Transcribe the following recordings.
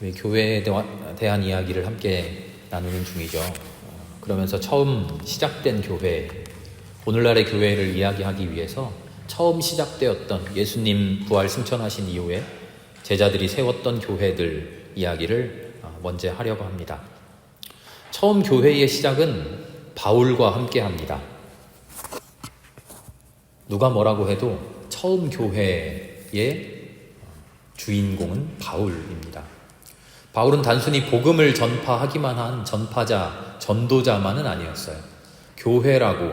우리 교회에 대한 이야기를 함께 나누는 중이죠. 그러면서 처음 시작된 교회, 오늘날의 교회를 이야기하기 위해서 처음 시작되었던 예수님 부활 승천하신 이후에 제자들이 세웠던 교회들 이야기를 먼저 하려고 합니다. 처음 교회의 시작은 바울과 함께 합니다. 누가 뭐라고 해도 처음 교회의 주인공은 바울입니다. 바울은 단순히 복음을 전파하기만 한 전파자, 전도자만은 아니었어요. 교회라고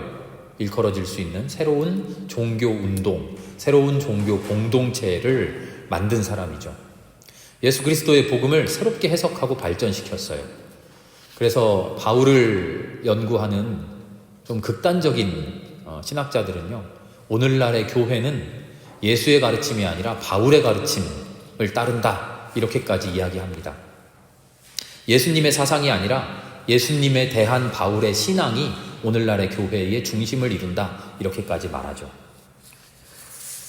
일컬어질 수 있는 새로운 종교 운동, 새로운 종교 공동체를 만든 사람이죠. 예수 그리스도의 복음을 새롭게 해석하고 발전시켰어요. 그래서 바울을 연구하는 좀 극단적인 신학자들은요, 오늘날의 교회는 예수의 가르침이 아니라 바울의 가르침을 따른다, 이렇게까지 이야기합니다. 예수님의 사상이 아니라 예수님에 대한 바울의 신앙이 오늘날의 교회의 중심을 이룬다, 이렇게까지 말하죠.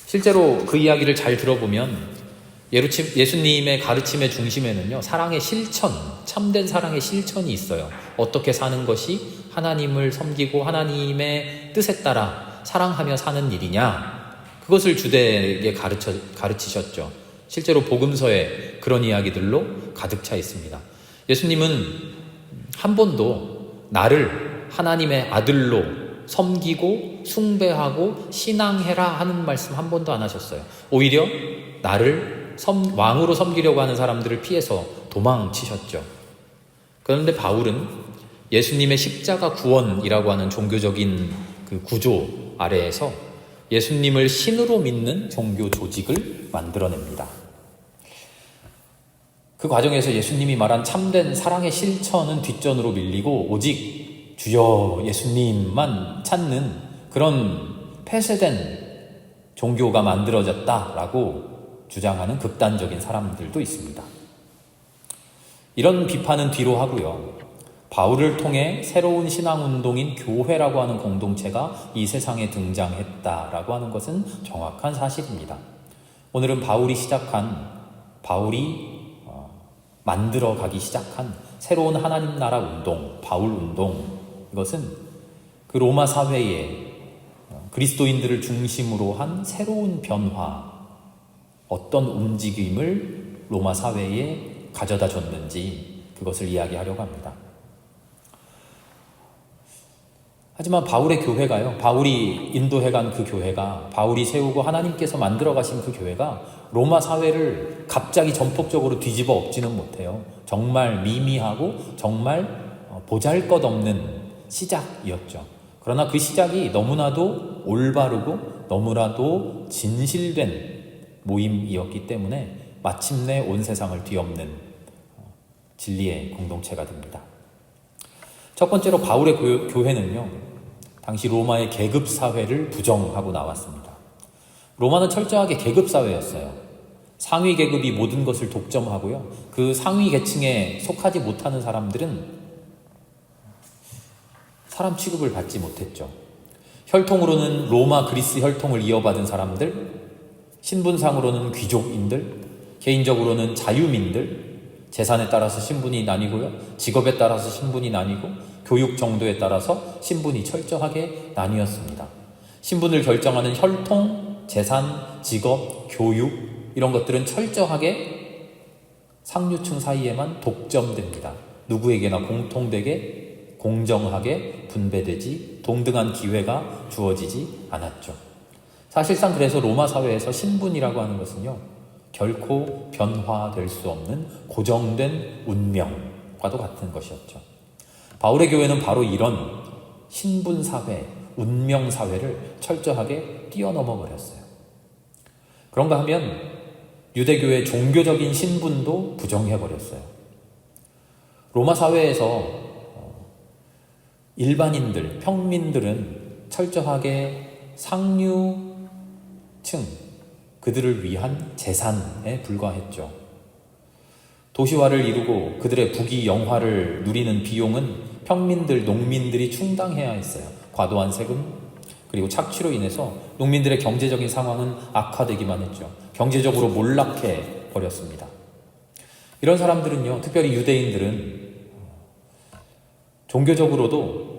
실제로 그 이야기를 잘 들어보면 예수님의 가르침의 중심에는요, 사랑의 실천, 참된 사랑의 실천이 있어요. 어떻게 사는 것이 하나님을 섬기고 하나님의 뜻에 따라 사랑하며 사는 일이냐, 그것을 주되게 가르치셨죠. 실제로 복음서에 그런 이야기들로 가득 차 있습니다. 예수님은 한 번도 나를 하나님의 아들로 섬기고 숭배하고 신앙해라 하는 말씀 한 번도 안 하셨어요. 오히려 나를 왕으로 섬기려고 하는 사람들을 피해서 도망치셨죠. 그런데 바울은 예수님의 십자가 구원이라고 하는 종교적인 그 구조 아래에서 예수님을 신으로 믿는 종교 조직을 만들어냅니다. 그 과정에서 예수님이 말한 참된 사랑의 실천은 뒷전으로 밀리고 오직 주여 예수님만 찾는 그런 폐쇄된 종교가 만들어졌다라고 주장하는 극단적인 사람들도 있습니다. 이런 비판은 뒤로 하고요, 바울을 통해 새로운 신앙운동인 교회라고 하는 공동체가 이 세상에 등장했다라고 하는 것은 정확한 사실입니다. 오늘은 바울이 만들어가기 시작한 새로운 하나님 나라 운동, 바울 운동, 이것은 그 로마 사회에 그리스도인들을 중심으로 한 새로운 변화, 어떤 움직임을 로마 사회에 가져다 줬는지 그것을 이야기하려고 합니다. 하지만 바울의 교회가요, 바울이 인도해간 그 교회가, 바울이 세우고 하나님께서 만들어 가신 그 교회가 로마 사회를 갑자기 전폭적으로 뒤집어 엎지는 못해요. 정말 미미하고 정말 보잘것없는 시작이었죠. 그러나 그 시작이 너무나도 올바르고 너무나도 진실된 모임이었기 때문에 마침내 온 세상을 뒤엎는 진리의 공동체가 됩니다. 첫 번째로 바울의 교회는요, 당시 로마의 계급사회를 부정하고 나왔습니다. 로마는 철저하게 계급사회였어요. 상위 계급이 모든 것을 독점하고요, 그 상위 계층에 속하지 못하는 사람들은 사람 취급을 받지 못했죠. 혈통으로는 로마 그리스 혈통을 이어받은 사람들, 신분상으로는 귀족인들, 개인적으로는 자유민들, 재산에 따라서 신분이 나뉘고요, 직업에 따라서 신분이 나뉘고, 교육 정도에 따라서 신분이 철저하게 나뉘었습니다. 신분을 결정하는 혈통, 재산, 직업, 교육, 이런 것들은 철저하게 상류층 사이에만 독점됩니다. 누구에게나 공통되게 공정하게 분배되지, 동등한 기회가 주어지지 않았죠. 사실상 그래서 로마 사회에서 신분이라고 하는 것은요, 결코 변화될 수 없는 고정된 운명과도 같은 것이었죠. 바울의 교회는 바로 이런 신분사회, 운명사회를 철저하게 뛰어넘어 버렸어요. 그런가 하면 유대교의 종교적인 신분도 부정해버렸어요. 로마 사회에서 일반인들, 평민들은 철저하게 상류층, 그들을 위한 재산에 불과했죠. 도시화를 이루고 그들의 부귀 영화를 누리는 비용은 평민들, 농민들이 충당해야 했어요. 과도한 세금, 그리고 착취로 인해서 농민들의 경제적인 상황은 악화되기만 했죠. 경제적으로 몰락해 버렸습니다. 이런 사람들은요, 특별히 유대인들은 종교적으로도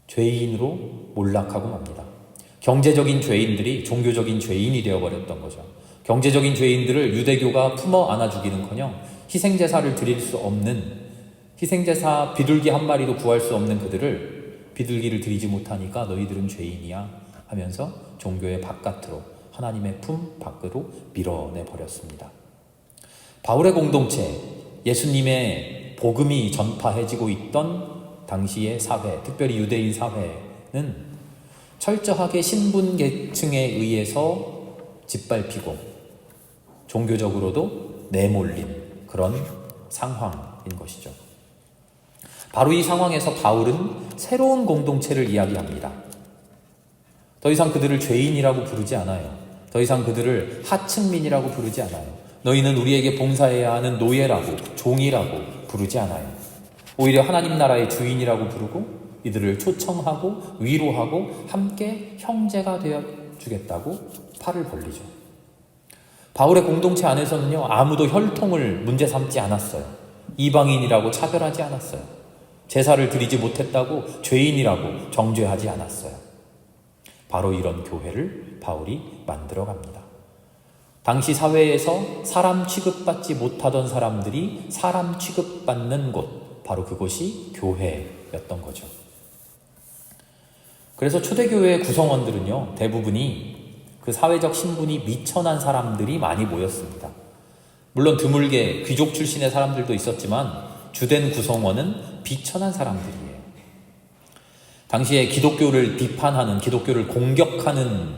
죄인으로 몰락하고 맙니다. 경제적인 죄인들이 종교적인 죄인이 되어버렸던 거죠. 경제적인 죄인들을 유대교가 품어 안아주기는커녕 희생제사를 드릴 수 없는, 희생제사 비둘기 한 마리도 구할 수 없는 그들을 비둘기를 드리지 못하니까 너희들은 죄인이야 하면서 종교의 바깥으로, 하나님의 품 밖으로 밀어내버렸습니다. 바울의 공동체, 예수님의 복음이 전파해지고 있던 당시의 사회, 특별히 유대인 사회는 철저하게 신분 계층에 의해서 짓밟히고 종교적으로도 내몰린 그런 상황인 것이죠. 바로 이 상황에서 바울은 새로운 공동체를 이야기합니다. 더 이상 그들을 죄인이라고 부르지 않아요. 더 이상 그들을 하층민이라고 부르지 않아요. 너희는 우리에게 봉사해야 하는 노예라고, 종이라고 부르지 않아요. 오히려 하나님 나라의 주인이라고 부르고 이들을 초청하고 위로하고 함께 형제가 되어 주겠다고 팔을 벌리죠. 바울의 공동체 안에서는요, 아무도 혈통을 문제 삼지 않았어요. 이방인이라고 차별하지 않았어요. 제사를 드리지 못했다고 죄인이라고 정죄하지 않았어요. 바로 이런 교회를 바울이 만들어갑니다. 당시 사회에서 사람 취급받지 못하던 사람들이 사람 취급받는 곳, 바로 그곳이 교회였던 거죠. 그래서 초대교회의 구성원들은요, 대부분이 그 사회적 신분이 미천한 사람들이 많이 모였습니다. 물론 드물게 귀족 출신의 사람들도 있었지만 주된 구성원은 비천한 사람들이에요. 당시에 기독교를 비판하는, 기독교를 공격하는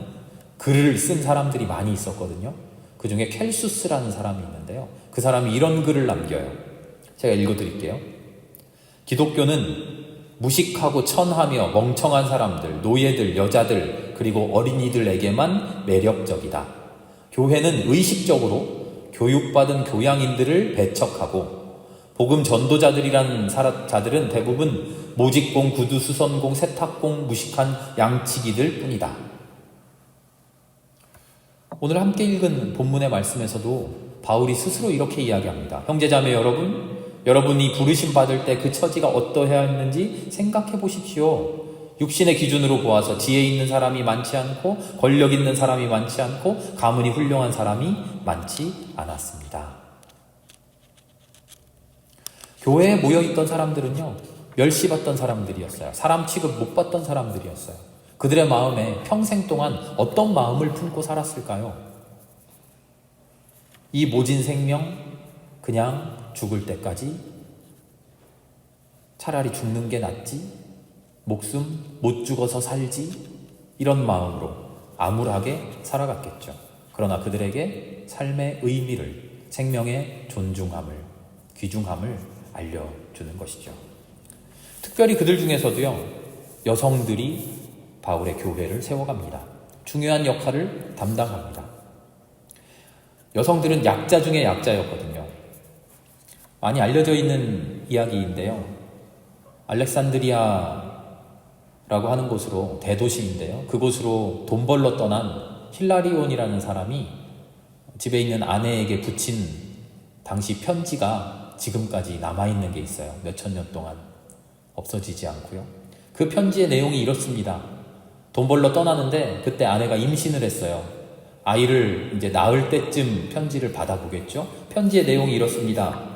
글을 쓴 사람들이 많이 있었거든요. 그 중에 켈수스라는 사람이 있는데요. 그 사람이 이런 글을 남겨요. 제가 읽어드릴게요. 기독교는 무식하고 천하며 멍청한 사람들, 노예들, 여자들, 그리고 어린이들에게만 매력적이다. 교회는 의식적으로 교육받은 교양인들을 배척하고 복음 전도자들이라는 자들은 대부분 모직공, 구두, 수선공, 세탁공, 무식한 양치기들 뿐이다. 오늘 함께 읽은 본문의 말씀에서도 바울이 스스로 이렇게 이야기합니다. 형제자매 여러분, 여러분이 부르심 받을 때 그 처지가 어떠해야 했는지 생각해 보십시오. 육신의 기준으로 보아서 지혜 있는 사람이 많지 않고 권력 있는 사람이 많지 않고 가문이 훌륭한 사람이 많지 않았습니다. 교회에 모여있던 사람들은요, 멸시받던 사람들이었어요. 사람 취급 못 받던 사람들이었어요. 그들의 마음에 평생 동안 어떤 마음을 품고 살았을까요? 이 모진 생명 그냥 죽을 때까지 차라리 죽는 게 낫지, 목숨 못 죽어서 살지, 이런 마음으로 암울하게 살아갔겠죠. 그러나 그들에게 삶의 의미를, 생명의 존중함을, 귀중함을 알려주는 것이죠. 특별히 그들 중에서도요, 여성들이 바울의 교회를 세워갑니다. 중요한 역할을 담당합니다. 여성들은 약자 중에 약자였거든요. 많이 알려져 있는 이야기인데요. 알렉산드리아라고 하는 곳으로, 대도시인데요. 그곳으로 돈 벌러 떠난 힐라리온이라는 사람이 집에 있는 아내에게 붙인 당시 편지가 지금까지 남아있는 게 있어요. 몇천 년 동안 없어지지 않고요. 그 편지의 내용이 이렇습니다. 돈 벌러 떠나는데 그때 아내가 임신을 했어요. 아이를 이제 낳을 때쯤 편지를 받아보겠죠. 편지의 내용이 이렇습니다.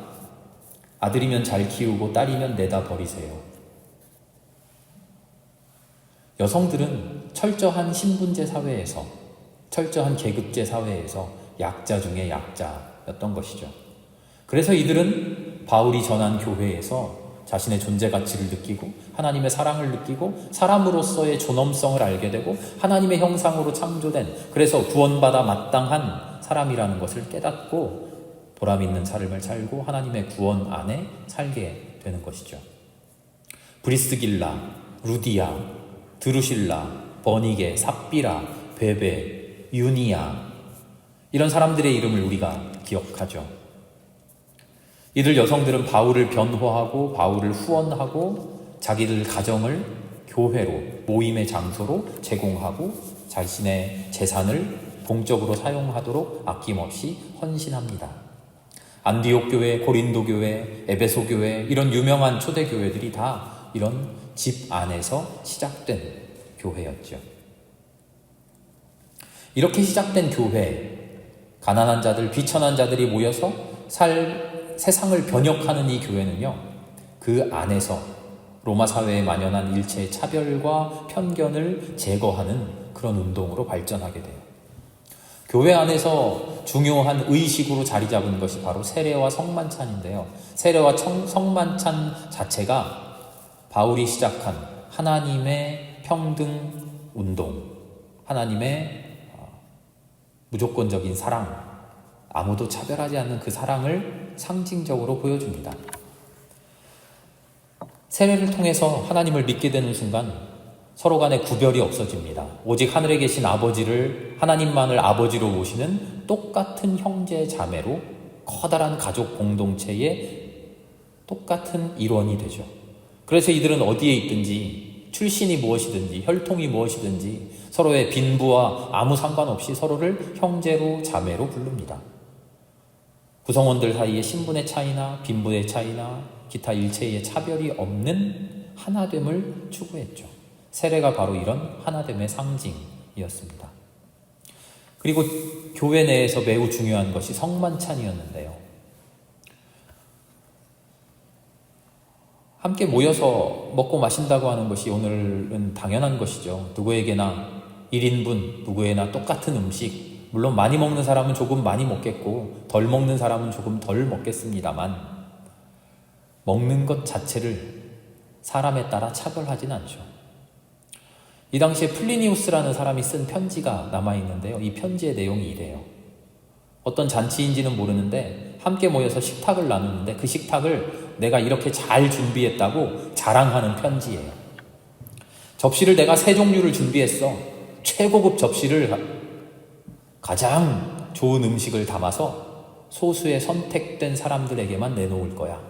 아들이면 잘 키우고 딸이면 내다 버리세요. 여성들은 철저한 신분제 사회에서, 철저한 계급제 사회에서 약자 중에 약자였던 것이죠. 그래서 이들은 바울이 전한 교회에서 자신의 존재 가치를 느끼고 하나님의 사랑을 느끼고 사람으로서의 존엄성을 알게 되고 하나님의 형상으로 창조된, 그래서 구원받아 마땅한 사람이라는 것을 깨닫고 보람 있는 삶을 살고 하나님의 구원 안에 살게 되는 것이죠. 브리스길라, 루디아, 드루실라, 버니게, 삽비라, 베베, 유니아, 이런 사람들의 이름을 우리가 기억하죠. 이들 여성들은 바울을 변호하고 바울을 후원하고 자기들 가정을 교회로, 모임의 장소로 제공하고 자신의 재산을 공적으로 사용하도록 아낌없이 헌신합니다. 안디옥 교회, 고린도 교회, 에베소 교회, 이런 유명한 초대 교회들이 다 이런 집 안에서 시작된 교회였죠. 이렇게 시작된 교회, 가난한 자들, 비천한 자들이 모여서 세상을 변혁하는 이 교회는요, 그 안에서 로마 사회에 만연한 일체의 차별과 편견을 제거하는 그런 운동으로 발전하게 돼요. 교회 안에서 중요한 의식으로 자리 잡은 것이 바로 세례와 성만찬인데요. 세례와 성만찬 자체가 바울이 시작한 하나님의 평등 운동, 하나님의 무조건적인 사랑, 아무도 차별하지 않는 그 사랑을 상징적으로 보여줍니다. 세례를 통해서 하나님을 믿게 되는 순간 서로 간의 구별이 없어집니다. 오직 하늘에 계신 아버지를, 하나님만을 아버지로 모시는 똑같은 형제 자매로 커다란 가족 공동체의 똑같은 일원이 되죠. 그래서 이들은 어디에 있든지, 출신이 무엇이든지, 혈통이 무엇이든지 서로의 빈부와 아무 상관없이 서로를 형제로 자매로 부릅니다. 구성원들 사이의 신분의 차이나 빈부의 차이나 기타 일체의 차별이 없는 하나됨을 추구했죠. 세례가 바로 이런 하나됨의 상징이었습니다. 그리고 교회 내에서 매우 중요한 것이 성만찬이었는데요. 함께 모여서 먹고 마신다고 하는 것이 오늘은 당연한 것이죠. 누구에게나 1인분, 누구에나 똑같은 음식, 물론 많이 먹는 사람은 조금 많이 먹겠고 덜 먹는 사람은 조금 덜 먹겠습니다만 먹는 것 자체를 사람에 따라 차별하진 않죠. 이 당시에 플리니우스라는 사람이 쓴 편지가 남아있는데요. 이 편지의 내용이 이래요. 어떤 잔치인지는 모르는데 함께 모여서 식탁을 나누는데 그 식탁을 내가 이렇게 잘 준비했다고 자랑하는 편지예요. 접시를 내가 3종류를 준비했어. 최고급 접시를 가장 좋은 음식을 담아서 소수의 선택된 사람들에게만 내놓을 거야.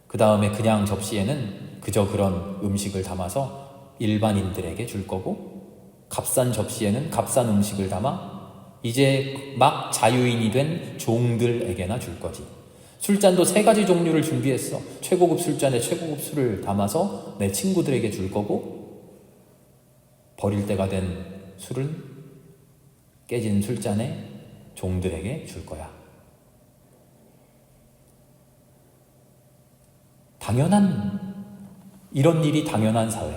그 다음에 그냥 접시에는 그저 그런 음식을 담아서 일반인들에게 줄 거고, 값싼 접시에는 값싼 음식을 담아 이제 막 자유인이 된 종들에게나 줄 거지. 술잔도 3가지 종류를 준비했어. 최고급 술잔에 최고급 술을 담아서 내 친구들에게 줄 거고, 버릴 때가 된 술은 깨진 술잔에 종들에게 줄 거야. 이런 일이 당연한 사회,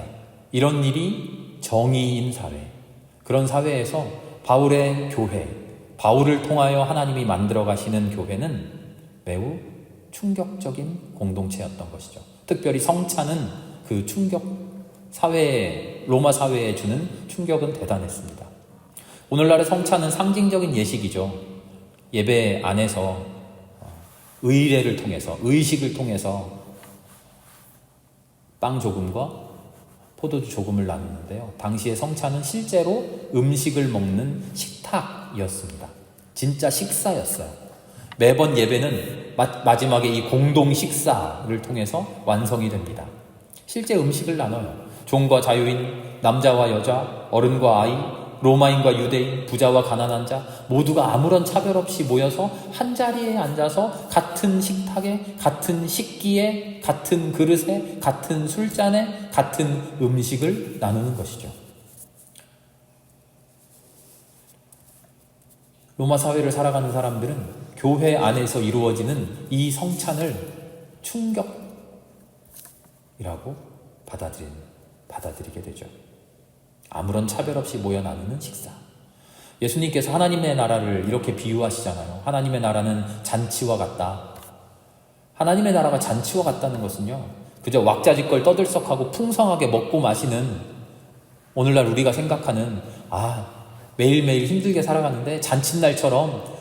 이런 일이 정의인 사회, 그런 사회에서 바울의 교회, 바울을 통하여 하나님이 만들어 가시는 교회는 매우 충격적인 공동체였던 것이죠. 특별히 성찬은 그 로마 사회에 주는 충격은 대단했습니다. 오늘날의 성찬은 상징적인 예식이죠. 예배 안에서 의례를 통해서, 의식을 통해서 빵 조금과 포도주 조금을 나누는데요. 당시의 성찬은 실제로 음식을 먹는 식탁이었습니다. 진짜 식사였어요. 매번 예배는 마지막에 이 공동 식사를 통해서 완성이 됩니다. 실제 음식을 나눠요. 종과 자유인, 남자와 여자, 어른과 아이, 로마인과 유대인, 부자와 가난한 자 모두가 아무런 차별 없이 모여서 한 자리에 앉아서 같은 식탁에, 같은 식기에, 같은 그릇에, 같은 술잔에, 같은 음식을 나누는 것이죠. 로마 사회를 살아가는 사람들은 교회 안에서 이루어지는 이 성찬을 충격이라고 받아들이게 되죠. 아무런 차별 없이 모여 나누는 식사. 예수님께서 하나님의 나라를 이렇게 비유하시잖아요. 하나님의 나라는 잔치와 같다. 하나님의 나라가 잔치와 같다는 것은요, 그저 왁자지껄 떠들썩하고 풍성하게 먹고 마시는, 오늘날 우리가 생각하는 매일매일 힘들게 살아가는데 잔칫날처럼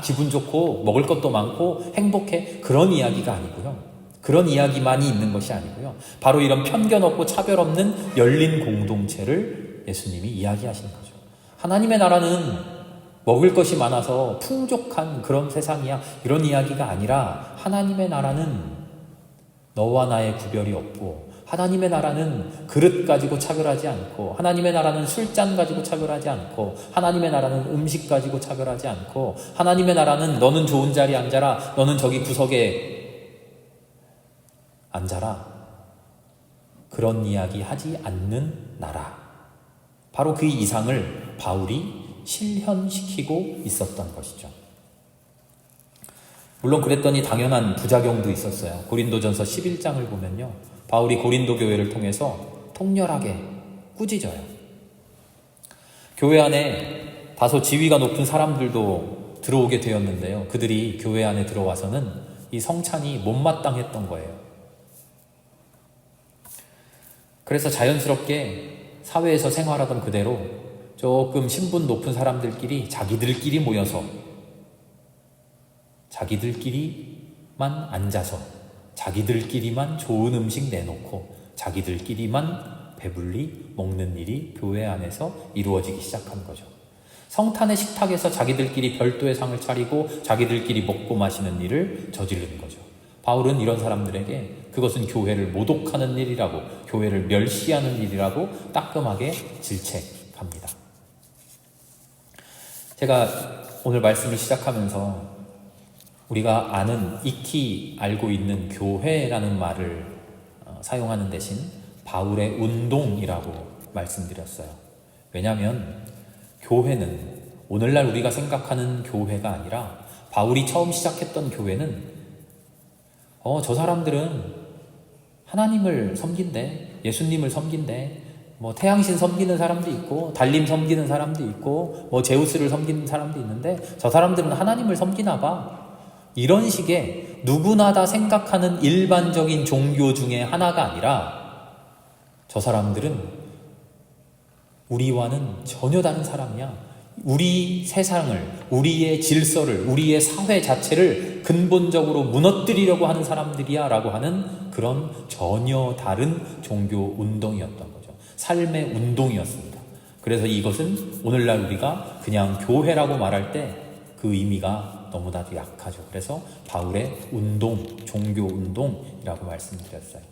기분 좋고 먹을 것도 많고 행복해, 그런 이야기가 아니고요. 그런 이야기만이 있는 것이 아니고요. 바로 이런 편견 없고 차별 없는 열린 공동체를 예수님이 이야기하시는 거죠. 하나님의 나라는 먹을 것이 많아서 풍족한 그런 세상이야, 이런 이야기가 아니라 하나님의 나라는 너와 나의 구별이 없고 하나님의 나라는 그릇 가지고 차별하지 않고, 하나님의 나라는 술잔 가지고 차별하지 않고, 하나님의 나라는 음식 가지고 차별하지 않고, 하나님의 나라는 너는 좋은 자리에 앉아라, 너는 저기 구석에 앉아라, 그런 이야기 하지 않는 나라. 바로 그 이상을 바울이 실현시키고 있었던 것이죠. 물론 그랬더니 당연한 부작용도 있었어요. 고린도전서 11장을 보면요, 바울이 고린도 교회를 통해서 통렬하게 꾸짖어요. 교회 안에 다소 지위가 높은 사람들도 들어오게 되었는데요, 그들이 교회 안에 들어와서는 이 성찬이 못마땅했던 거예요. 그래서 자연스럽게 사회에서 생활하던 그대로 조금 신분 높은 사람들끼리 자기들끼리 모여서 자기들끼리만 앉아서 자기들끼리만 좋은 음식 내놓고 자기들끼리만 배불리 먹는 일이 교회 안에서 이루어지기 시작한 거죠. 성탄의 식탁에서 자기들끼리 별도의 상을 차리고 자기들끼리 먹고 마시는 일을 저지르는 거죠. 바울은 이런 사람들에게 그것은 교회를 모독하는 일이라고, 교회를 멸시하는 일이라고 따끔하게 질책합니다. 제가 오늘 말씀을 시작하면서 우리가 아는, 익히 알고 있는 교회라는 말을 사용하는 대신 바울의 운동이라고 말씀드렸어요. 왜냐하면 교회는 오늘날 우리가 생각하는 교회가 아니라, 바울이 처음 시작했던 교회는 저 사람들은 하나님을 섬긴대, 예수님을 섬긴대, 뭐 태양신 섬기는 사람도 있고 달림 섬기는 사람도 있고 뭐 제우스를 섬기는 사람도 있는데 저 사람들은 하나님을 섬기나 봐. 이런 식의 누구나 다 생각하는 일반적인 종교 중에 하나가 아니라, 저 사람들은 우리와는 전혀 다른 사람이야. 우리 세상을, 우리의 질서를, 우리의 사회 자체를 근본적으로 무너뜨리려고 하는 사람들이야 라고 하는 그런 전혀 다른 종교 운동이었던 거죠. 삶의 운동이었습니다. 그래서 이것은 오늘날 우리가 그냥 교회라고 말할 때 그 의미가 너무나도 약하죠. 그래서 바울의 운동, 종교 운동이라고 말씀드렸어요.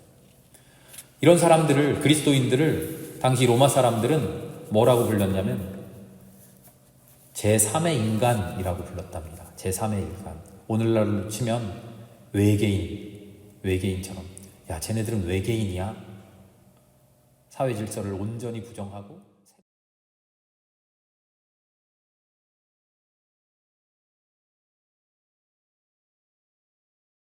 이런 사람들을, 그리스도인들을 당시 로마 사람들은 뭐라고 불렀냐면 제3의 인간이라고 불렀답니다. 제3의 인간. 오늘날로 치면 외계인처럼, 야 쟤네들은 외계인이야, 사회 질서를 온전히 부정하고